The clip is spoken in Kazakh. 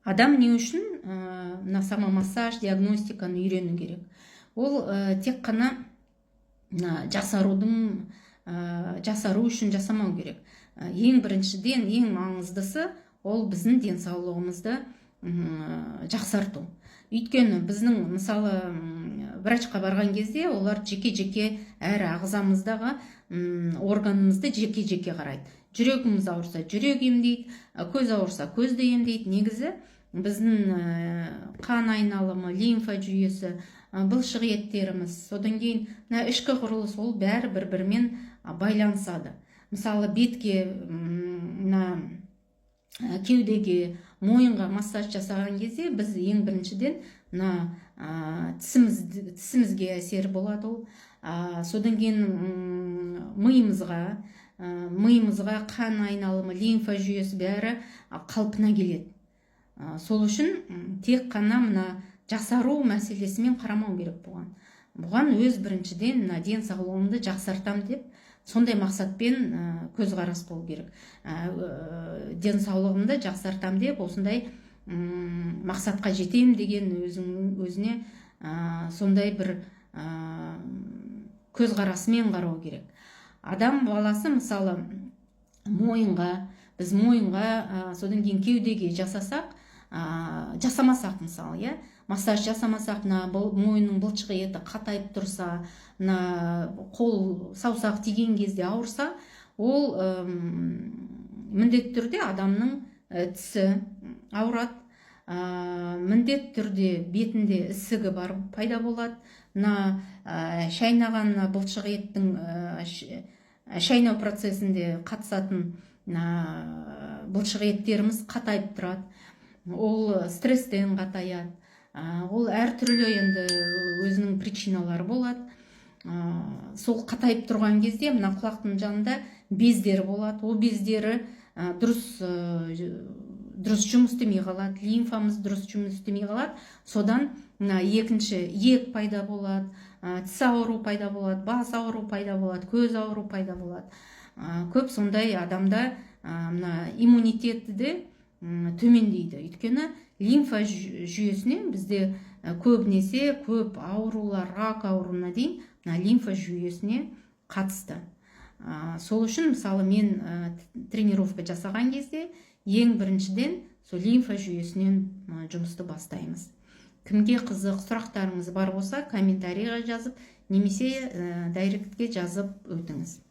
адам не үшін мына самомассаж диагностиканы үйрену керек? Ол тек қана жасару үшін жасамау керек. Ең біріншіден, ең маңыздысы ол біздің денсаулығымызды жақсарту. Өйткені біздің мысалы врачқа барған кезде олар жеке-жеке әр ағзамыздағы органымызды жеке-жеке қарайды. Жүрегіміз ауырса жүрек емдейді, көз ауырса көзді емдейді. Негізі біздің қан айналымы, лимфа жүйесі, бұлшық еттеріміз, содан кейін ішкі құрылыс, ол бәрі бір-бірімен байланысады. Мысалы бетке, кеудеге, мойынға массаж жасаған кезде біз ең біріншіден тісімізге әсер болады ол. Содан кейін миымызға қан айналымы, лимфа жүйесі бәрі қалпына келеді. Сол үшін тек қана жасару мәселесімен қарамау керек болған. Бұған өз біріншіден денсаулығымды жақсартам деп, сондай мақсатпен көзқарас болу керек. Денсаулығымды жақсартам деп, осындай мақсатқа жетем деген өзіне сондай бір көзқарасымен қарау керек. Адам баласы мысалы біз мойынға, содан кейін кеудеге жасамасақ мысалы, массаж жасамасақ, мойынның бұлшық еті қатайып тұрса, қол саусақ тиген кезде ауырса, ол міндетті түрде адамның тісі ауырады, міндетті түрде бетінде ісігі бар пайда болады. Шайнаған бұлшық еттің шайнау процесінде қатысатын бұлшық еттеріміз қатайып тұрады. Ол стресстен қатаяды. Ол әртүрлі енді өзінің причиналары болады. Сол қатайып тұрған кезде құлақтың жанында бездері болады. Ол бездері дұрыс жұмыс істемей қалады, лимфамыз дұрыс жұмыс істемей қалады. Содан екінші иек пайда болады, тіс ауру пайда болады, бас ауру пайда болады, көз ауру пайда болады. Көп сондай адамда иммунитеті де төмендейді. Өйткені лимфа жүйесіне бізде көп аурулар, рак ауруына дейін лимфа жүйесіне қатысты. Сол үшін мысалы мен тренировка жасаған кезде ең біріншіден сол лимфа жүйесінен жұмысты бастаймыз. Кімге қызық, сұрақтарыңыз бар болса, комментарийға жазып, немесе дайректке жазып өтіңіз.